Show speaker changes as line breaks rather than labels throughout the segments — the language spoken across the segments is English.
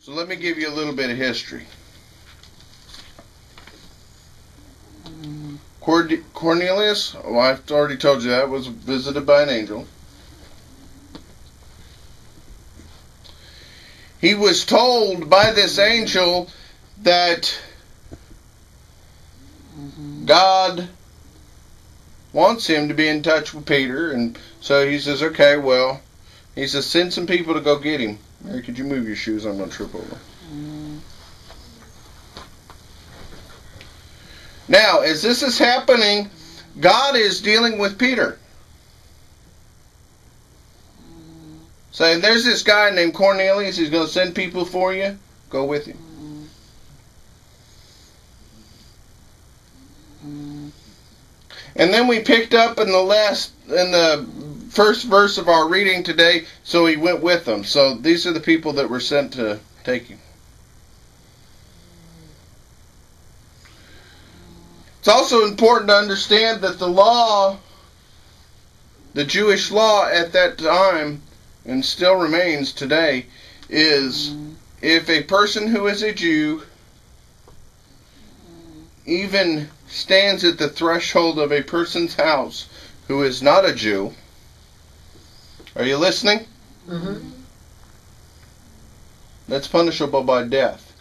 So let me give you a little bit of history. Cornelius, well, I've already told you that, was visited by an angel. He was told by this angel that God wants him to be in touch with Peter, and so he says, okay, well, he says, send some people to go get him. Mary, could you move your shoes? I'm going to trip over. Now, as this is happening, God is dealing with Peter. Saying, there's this guy named Cornelius, he's going to send people for you. Go with him. And then we picked up in the first verse of our reading today, so he went with them. So these are the people that were sent to take him. It's also important to understand that the Jewish law at that time, and still remains today, is if a person who is a Jew even stands at the threshold of a person's house who is not a Jew, are you listening?
Mm-hmm.
That's punishable by death,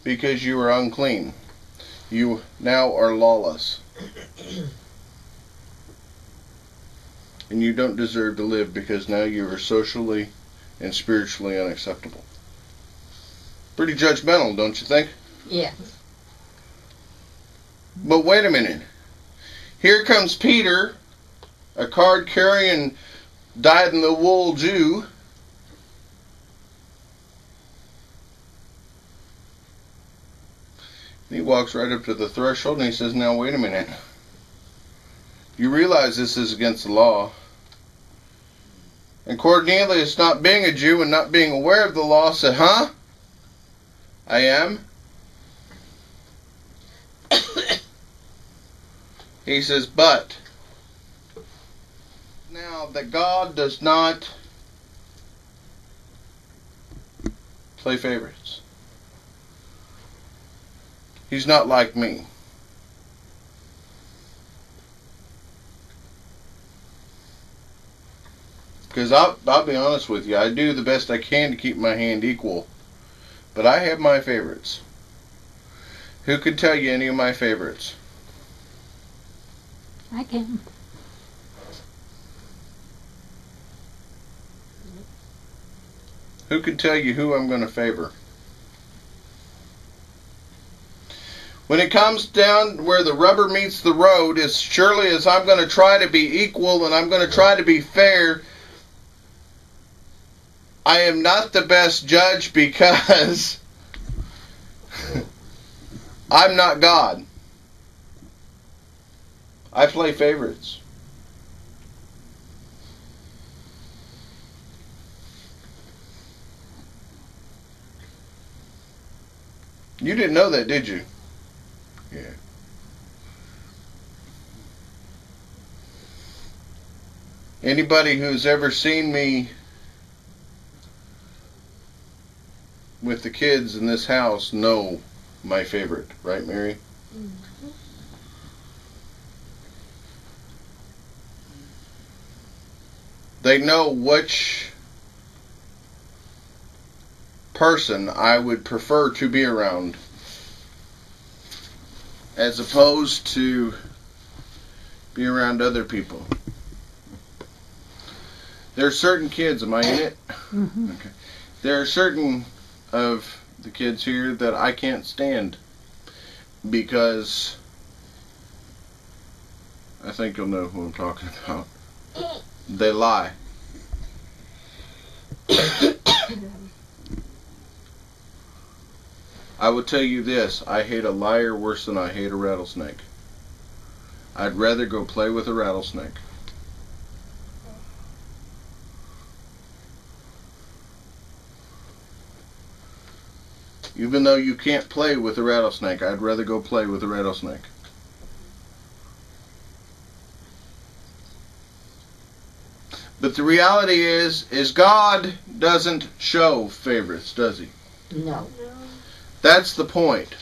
because you are unclean. You now are lawless. And you don't deserve to live, because now you are socially and spiritually unacceptable. Pretty judgmental, don't you think?
Yeah.
But wait a minute. Here comes Peter, a card-carrying, dyed-in-the-wool Jew. He walks right up to the threshold and he says, now wait a minute. You realize this is against the law. And Cornelius, not being a Jew and not being aware of the law, said, huh? I am? He says, but now that God does not play favorites. He's not like me. Because I'll be honest with you, I do the best I can to keep my hand equal. But I have my favorites. Who could tell you any of my favorites?
I can.
Who could tell you who I'm going to favor? When it comes down where the rubber meets the road, as surely as I'm going to try to be equal and I'm going to try to be fair, I am not the best judge, because I'm not God. I play favorites. You didn't know that, did you? Yeah. Anybody who's ever seen me with the kids in this house know my favorite, right, Mary?
Mm-hmm.
They know which person I would prefer to be around, as opposed to be around other people. There are certain kids, am I in it?
Mm-hmm.
Okay. There are certain of the kids here that I can't stand, because I think you'll know who I'm talking about. They lie. I will tell you this, I hate a liar worse than I hate a rattlesnake. I'd rather go play with a rattlesnake. Even though you can't play with a rattlesnake, I'd rather go play with a rattlesnake. But the reality is God doesn't show favorites, does he?
No.
That's the point.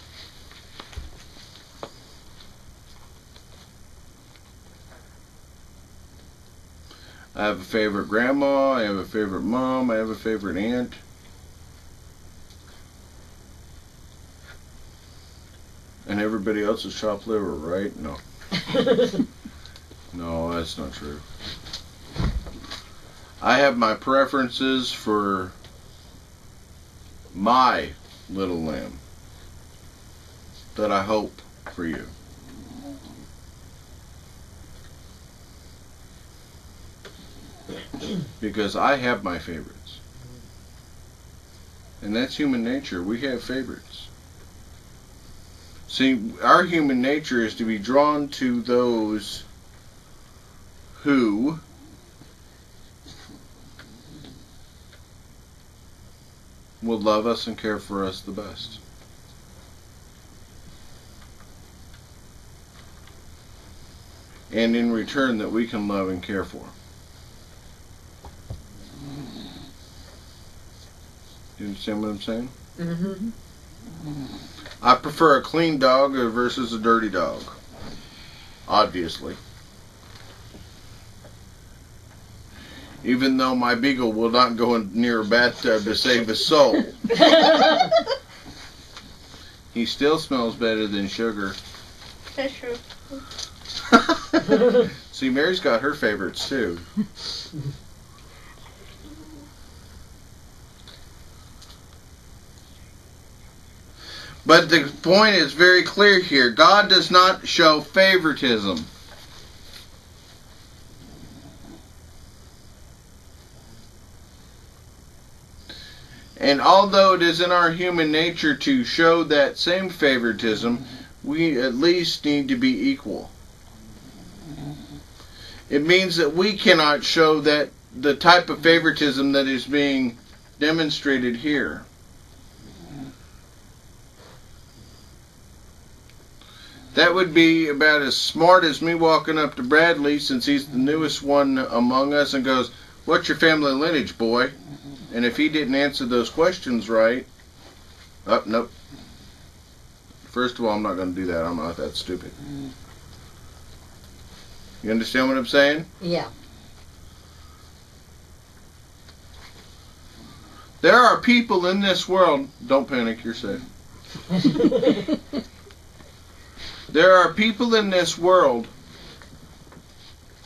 I have a favorite grandma, I have a favorite mom, I have a favorite aunt. And everybody else is chopped liver, right? No. No, that's not true. I have my preferences for my little lamb that I hope for you. Because I have my favorites. And that's human nature. We have favorites. See, our human nature is to be drawn to those who will love us and care for us the best. And in return that we can love and care for. You understand what I'm saying?
Mm-hmm.
I prefer a clean dog versus a dirty dog. Obviously. Even though my beagle will not go near a bathtub to save his soul. He still smells better than sugar.
That's true.
See, Mary's got her favorites too. But the point is very clear here. God does not show favoritism. And although it is in our human nature to show that same favoritism, we at least need to be equal. It means that we cannot show that the type of favoritism that is being demonstrated here. That would be about as smart as me walking up to Bradley, since he's the newest one among us, and goes, "What's your family lineage, boy?" And if he didn't answer those questions right, nope. First of all, I'm not going to do that. I'm not that stupid. You understand what I'm saying?
Yeah.
There are people in this world, don't panic, you're safe. There are people in this world,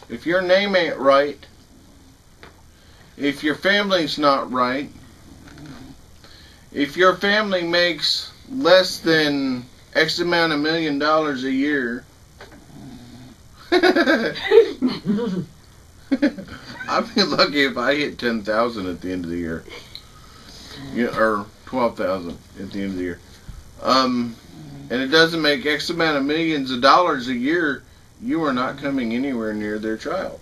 if your name ain't right, if your family's not right, if your family makes less than X amount of $1 million a year, I'd be lucky if I hit 10,000 at the end of the year. Or 12,000 at the end of the year. And it doesn't make X amount of millions of dollars a year, you are not coming anywhere near their child.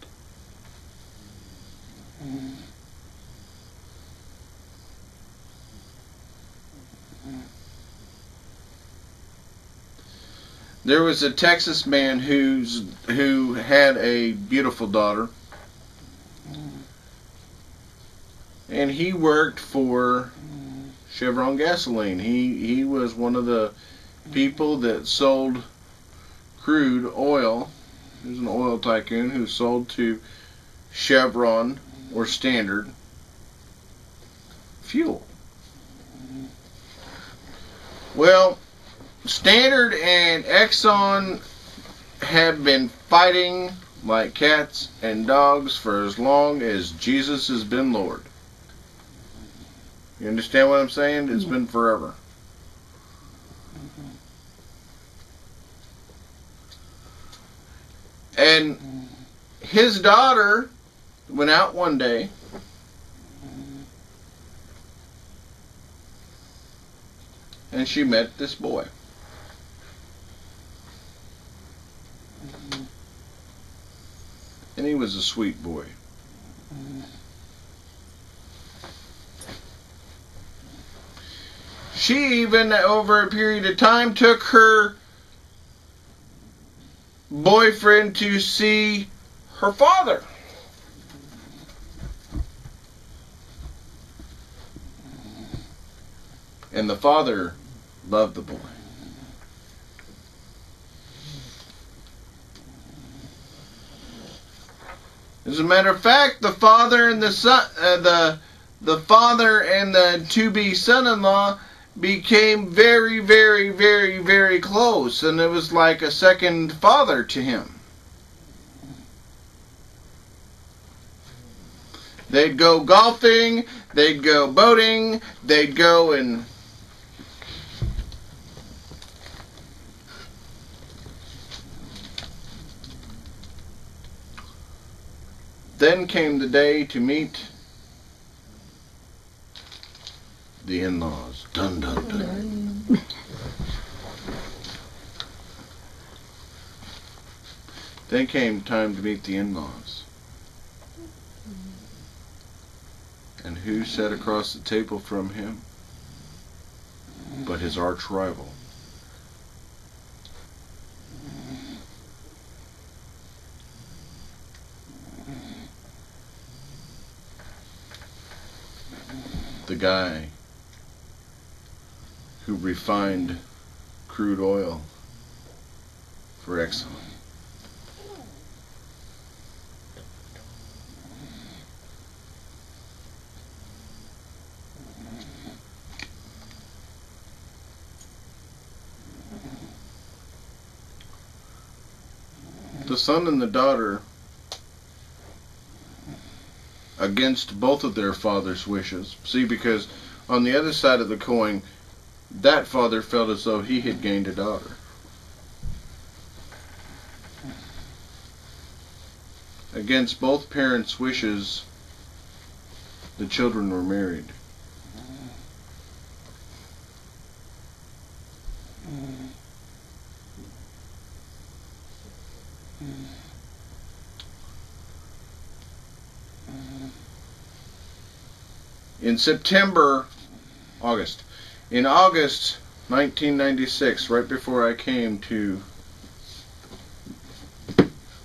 There was a Texas man who had a beautiful daughter. And he worked for Chevron Gasoline. He was one of the people that sold crude oil. He was an oil tycoon who sold to Chevron or Standard fuel. Well, Standard and Exxon have been fighting like cats and dogs for as long as Jesus has been Lord. You understand what I'm saying? It's been forever. And his daughter went out one day and she met this boy. And he was a sweet boy. She even, over a period of time, took her boyfriend to see her father. And the father loved the boy. As a matter of fact, the father and the son, the father and the to-be son-in-law became very, very, very, very close, and it was like a second father to him. They'd go golfing, they'd go boating, they'd go and then came the day to meet the in-laws. Dun, dun, dun. Then came time to meet the in-laws. And who sat across the table from him but his arch rival? The guy who refined crude oil for Exxon. The son and the daughter, against both of their father's wishes. See, because on the other side of the coin, that father felt as though he had gained a daughter. Against both parents' wishes, the children were married. In August 1996, right before I came to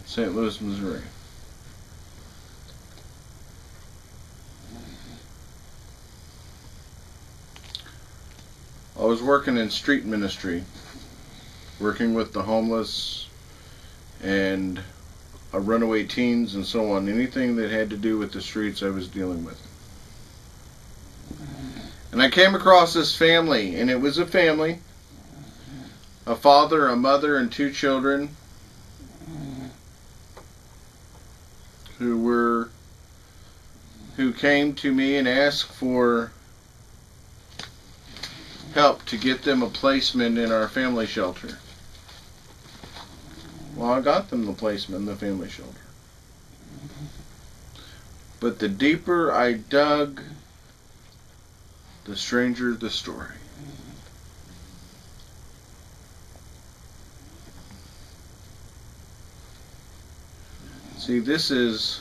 St. Louis, Missouri, I was working in street ministry, working with the homeless and runaway teens and so on. Anything that had to do with the streets I was dealing with. And I came across this family, and it was a family, a father, a mother, and 2 children who came to me and asked for help to get them a placement in our family shelter. Well, I got them the placement in the family shelter. But the deeper I dug, the stranger the story. See, this is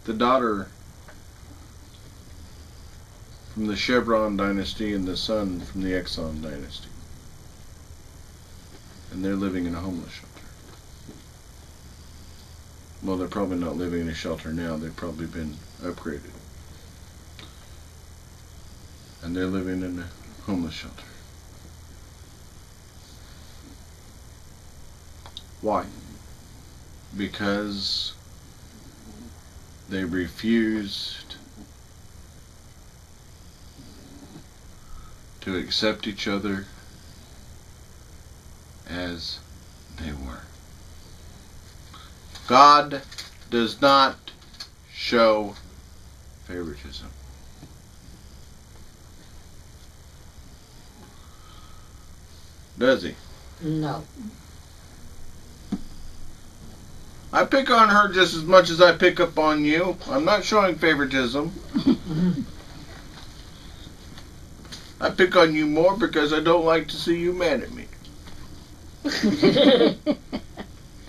the daughter from the Chevron dynasty and the son from the Exxon dynasty. And they're living in a homeless shelter. Well, they're probably not living in a shelter now. They've probably been upgraded. And they're living in a homeless shelter. Why? Because they refused to accept each other as they were. God does not show favoritism. Does he?
No.
I pick on her just as much as I pick up on you. I'm not showing favoritism. I pick on you more because I don't like to see you mad at me.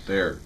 There.